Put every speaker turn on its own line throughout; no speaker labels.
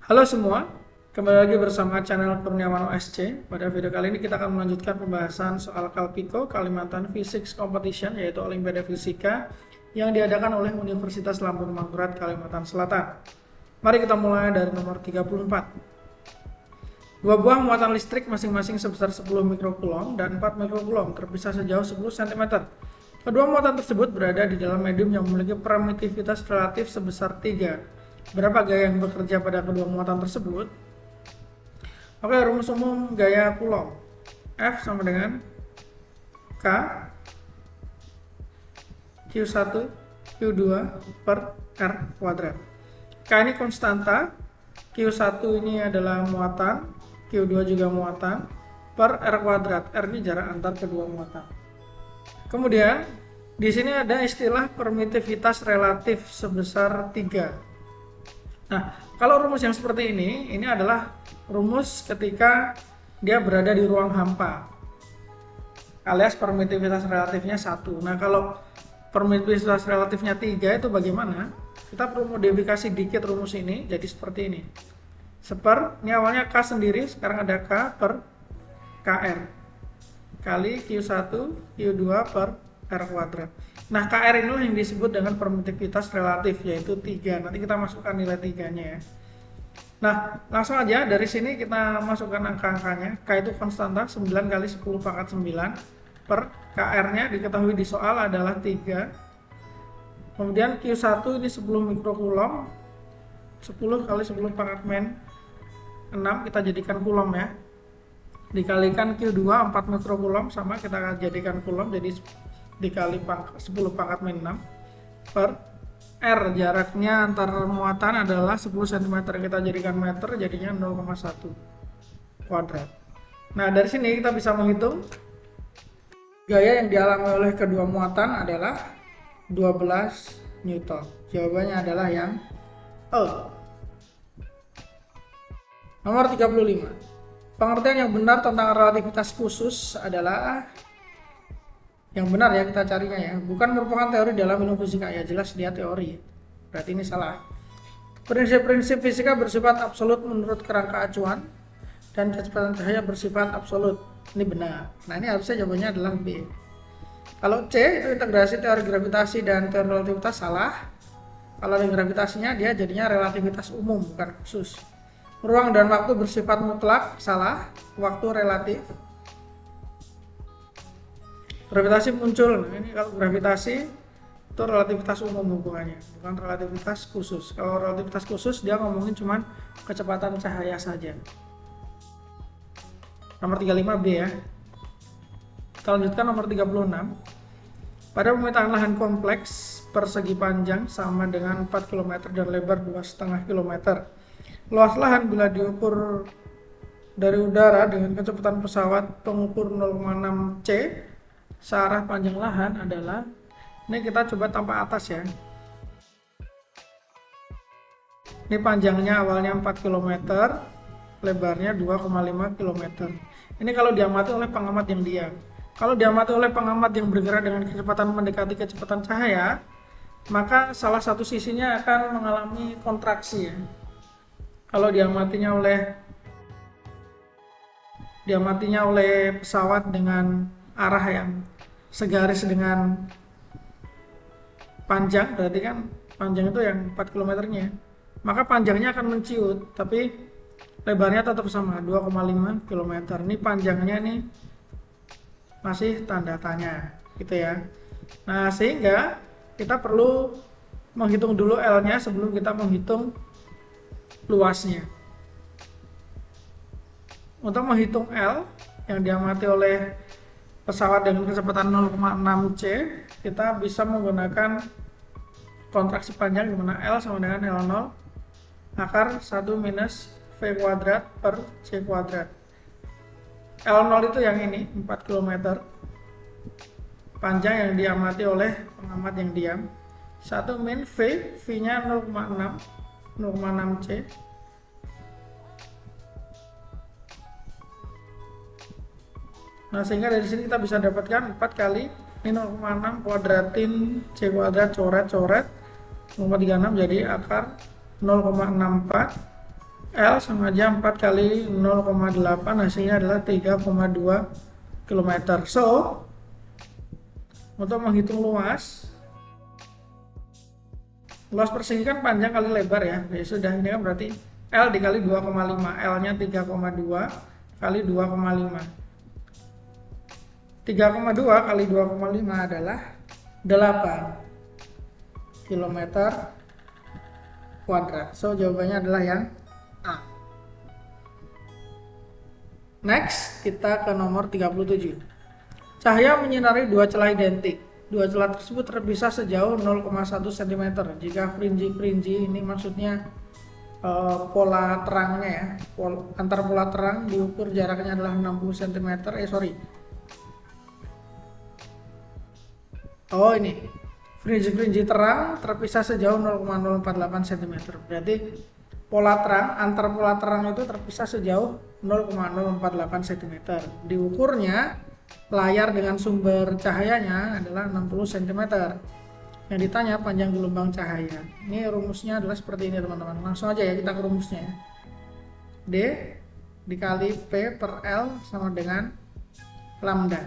Halo semua, kembali lagi bersama channel Kurniawan OSC. Pada video kali ini kita akan melanjutkan pembahasan soal Kalpiko Kalimantan Physics Competition, yaitu Olimpiade Fisika yang diadakan oleh Universitas Lambung Mangkurat, Kalimantan Selatan. Mari kita mulai dari nomor 34. Dua buah muatan listrik masing-masing sebesar 10 mikrokulom dan 4 mikrokulom terpisah sejauh 10 cm. Kedua muatan tersebut berada di dalam medium yang memiliki permitivitas relatif sebesar 3. Berapa gaya yang bekerja pada kedua muatan tersebut? Oke, rumus umum gaya Coulomb. F sama dengan K Q1 Q2 per R kuadrat. K ini konstanta, Q1 ini adalah muatan, Q2 juga muatan, per R kuadrat. R ini jarak antar kedua muatan. Kemudian, di sini ada istilah permitivitas relatif sebesar 3. Nah, kalau rumus yang seperti ini adalah rumus ketika dia berada di ruang hampa, alias permitivitas relatifnya 1. Nah, kalau permitivitas relatifnya 3 itu bagaimana? Kita perlu modifikasi dikit rumus ini, jadi seperti ini. Ini awalnya K sendiri, sekarang ada K per KR, kali Q1, Q2 per R kuadrat. Nah, KR ini yang disebut dengan permitivitas relatif, yaitu 3. Nanti kita masukkan nilai 3-nya ya. Nah, langsung aja dari sini kita masukkan angka-angkanya. K itu konstanta, 9 kali 10 pangkat 9 per KR-nya diketahui di soal adalah 3. Kemudian Q1 ini 10 mikrokulom, 10 kali 10 pangkat -6 kita jadikan kulom ya. Dikalikan Q2 4 mikrokulom, sama kita jadikan kulom, jadi dikali 10 pangkat -6 per R, jaraknya antar muatan adalah 10 cm, kita jadikan meter, jadinya 0,1 kuadrat. Nah, dari sini kita bisa menghitung gaya yang dialami oleh kedua muatan adalah 12 Newton. Jawabannya adalah yang E. Nomor 35. Pengertian yang benar tentang relativitas khusus adalah, yang benar ya kita carinya ya, bukan merupakan teori dalam ilmu fisika, ya jelas dia teori, berarti ini salah. Prinsip-prinsip fisika bersifat absolut menurut kerangka acuan, dan kecepatan cahaya bersifat absolut, ini benar. Nah, ini harusnya jawabannya adalah B. Kalau C itu integrasi teori gravitasi dan teori relativitas, salah. Kalau ada gravitasinya dia jadinya relativitas umum, bukan khusus. Ruang dan waktu bersifat mutlak, salah, waktu relatif. Gravitasi muncul, nah ini kalau gravitasi itu relativitas umum hubungannya, bukan relativitas khusus. Kalau relativitas khusus dia ngomongin cuman kecepatan cahaya saja. Nomor 35B ya. Kita lanjutkan nomor 36. Pada pemetaan lahan kompleks, persegi panjang sama dengan 4 km dan lebar 2,5 km. Luas lahan bila diukur dari udara dengan kecepatan pesawat pengukur 0,6 C, searah panjang lahan adalah, ini kita coba tampak atas ya. Ini panjangnya awalnya 4 km, lebarnya 2,5 km. Ini kalau diamati oleh pengamat yang diam. Kalau diamati oleh pengamat yang bergerak dengan kecepatan mendekati kecepatan cahaya, maka salah satu sisinya akan mengalami kontraksi ya. Kalau diamatinya oleh pesawat dengan arah yang segaris dengan panjang, berarti kan panjang itu yang 4 km-nya, maka panjangnya akan menciut, tapi lebarnya tetap sama, 2,5 km. Ini panjangnya nih masih tanda tanya gitu ya. Nah, sehingga kita perlu menghitung dulu L-nya sebelum kita menghitung luasnya. Untuk menghitung L yang diamati oleh pesawat dengan kecepatan 0,6 C, kita bisa menggunakan kontraksi panjang, di mana L sama dengan L0 akar 1 minus V kuadrat per C kuadrat. L0 itu yang ini, 4 km, panjang yang diamati oleh pengamat yang diam. 1 min V, V-nya 0,6 C. Nah, sehingga dari sini kita bisa dapatkan 4 kali ini 0,6 kuadratin C kuadrat coret 0,36 jadi akar 0,64 L sama aja 4 kali 0,8, hasilnya adalah 3,2 km. So, untuk menghitung luas persegi kan panjang kali lebar ya. Ya sudah, ini kan berarti L dikali 2,5. L-nya 3,2 kali 2,5. 3,2 kali 2,5 adalah 8 km kuadrat. So, jawabannya adalah yang A. Next, kita ke nomor 37. Cahaya menyinari dua celah identik. Dua celah tersebut terpisah sejauh 0,1 cm. Jika frinji ini maksudnya pola terangnya ya. Antar pola terang diukur jaraknya adalah 60 cm. Oh ini, frinji terang terpisah sejauh 0,048 cm. Berarti pola terang, antar pola terang itu terpisah sejauh 0,048 cm. Diukurnya layar dengan sumber cahayanya adalah 60 cm. Yang ditanya panjang gelombang cahaya. Ini rumusnya adalah seperti ini teman-teman. Langsung aja ya kita ke rumusnya ya. D dikali P per L sama dengan lambda.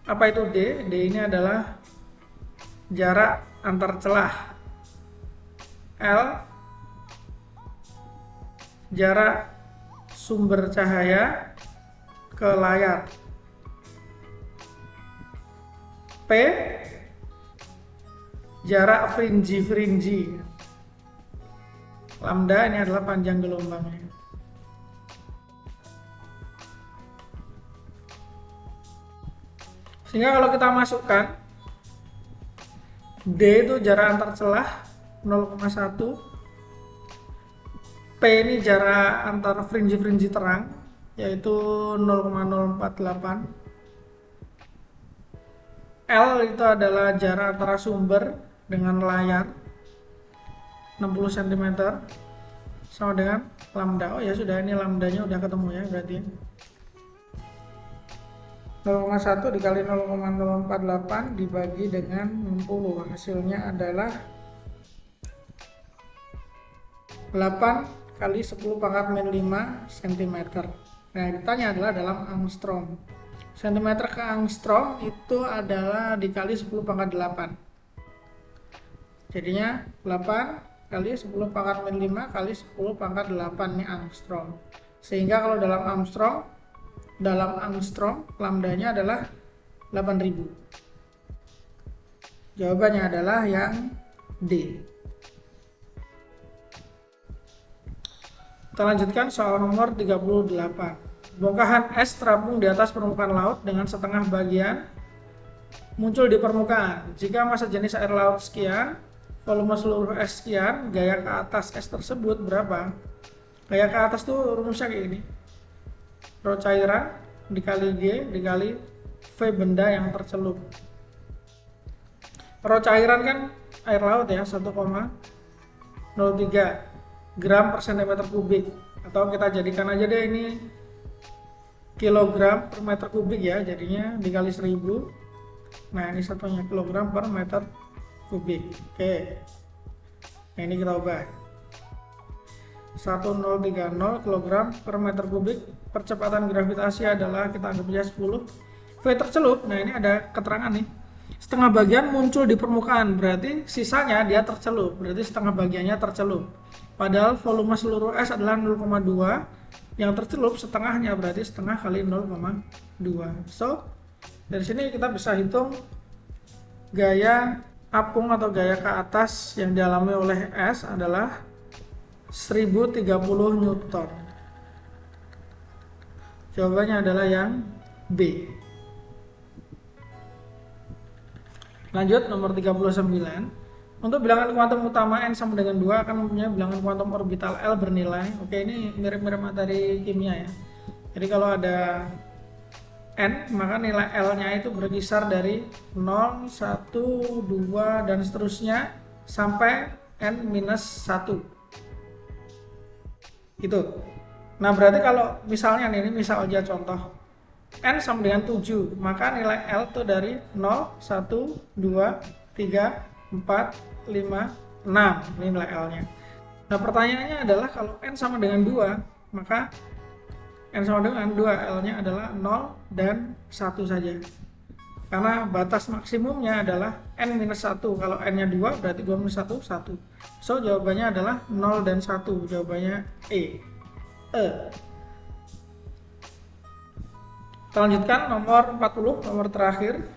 Apa itu D? D ini adalah jarak antar celah. L jarak sumber cahaya ke layar. P jarak frinji. Lambda ini adalah panjang gelombangnya. Sehingga kalau kita masukkan D itu jarak antar celah 0,1, P ini jarak antar frinji terang yaitu 0,048, L itu adalah jarak antara sumber dengan layar 60 cm sama dengan lambda. Oh ya sudah, ini lambdanya udah ketemu ya berarti. 0,1 dikali 0,048 dibagi dengan 60, hasilnya adalah 8 kali 10 pangkat min 5 cm. Nah ditanya adalah dalam angstrom. Cm ke angstrom itu adalah dikali 10 pangkat 8. Jadinya 8 kali 10 pangkat min 5 kali 10 pangkat 8 ini angstrom. Sehingga kalau dalam angstrom lambdanya adalah 8000. Jawabannya adalah yang D. Kita lanjutkan soal nomor 38. Bongkahan es terapung di atas permukaan laut dengan setengah bagian muncul di permukaan. Jika massa jenis air laut sekian, volume seluruh es sekian, gaya ke atas es tersebut berapa? Gaya ke atas tuh rumusnya kayak gini. Rho cairan dikali G dikali V benda yang tercelup. Rho cairan kan air laut ya, 1,03 gram per cm kubik, atau kita jadikan aja deh ini kilogram per meter kubik ya, jadinya dikali 1000. Nah ini satunya kilogram per meter kubik. Oke, nah ini kita ubah 1030 kg per meter kubik. Percepatan gravitasi adalah, kita anggap aja 10. V tercelup, nah ini ada keterangan nih, setengah bagian muncul di permukaan, berarti sisanya dia tercelup, berarti setengah bagiannya tercelup. Padahal volume seluruh es adalah 0,2, yang tercelup setengahnya, berarti setengah kali 0,2. So dari sini kita bisa hitung gaya apung atau gaya ke atas yang dialami oleh es adalah 1030 Newton. Jawabannya adalah yang B. Lanjut nomor 39. Untuk bilangan kuantum utama n sama dengan 2 akan mempunyai bilangan kuantum orbital L bernilai. Oke, ini mirip-mirip materi kimia ya. Jadi kalau ada n, maka nilai L-nya itu berkisar dari 0, 1, 2 dan seterusnya sampai n-1. Gitu. Nah berarti kalau misalnya nih, ini misal aja contoh n sama dengan 7, maka nilai L itu dari 0, 1, 2, 3, 4, 5, 6. Ini nilai L nya. Nah, pertanyaannya adalah kalau n sama dengan 2, maka n sama dengan 2, L-nya adalah 0 dan 1 saja. Karena batas maksimumnya adalah n minus 1. Kalau n-nya 2, berarti 2 minus 1, 1. So, jawabannya adalah 0 dan 1. Jawabannya E. Kita lanjutkan nomor 40, nomor terakhir.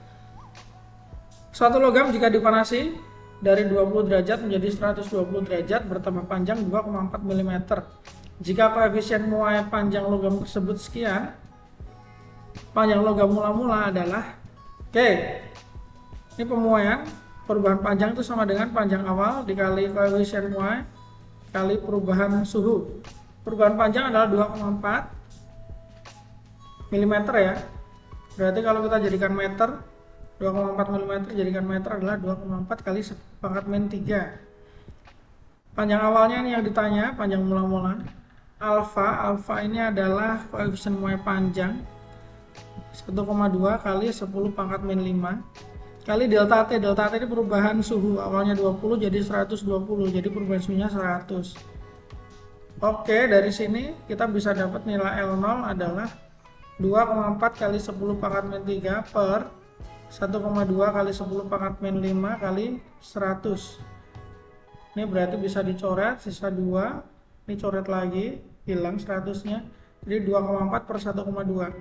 Suatu logam jika dipanasi dari 20 derajat menjadi 120 derajat bertambah panjang 2,4 mm. Jika koefisien muai panjang logam tersebut sekian, panjang logam mula-mula adalah ini pemuaian, perubahan panjang itu sama dengan panjang awal dikali koefisien muai kali perubahan suhu. Perubahan panjang adalah 2,4 mm ya. Berarti kalau kita jadikan meter, 2,4 mm jadikan meter adalah 2,4 kali 10⁻³ Panjang awalnya nih yang ditanya, panjang mula-mula. Alfa ini adalah koefisien muai panjang 1,2 kali 10⁻⁵ kali delta T. Delta T ini perubahan suhu, awalnya 20 jadi 120, jadi perubahan suhunya 100. Oke, dari sini kita bisa dapat nilai L0 adalah 2,4 kali 10⁻³ per 1,2 kali 10⁻⁵ kali 100. Ini berarti bisa dicoret, sisa 2, ini coret lagi, hilang 100-nya, jadi 2,4 per 1,2.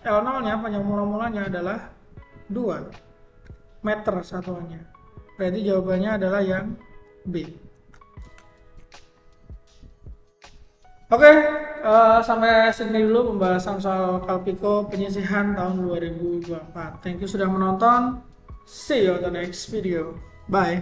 L0 nya panjang mula-mulanya adalah 2 meter satuannya, berarti jawabannya adalah yang B. Oke, sampai sini dulu pembahasan soal Kalpiko penyisihan tahun 2024. Thank you sudah menonton. See you on the next video. Bye.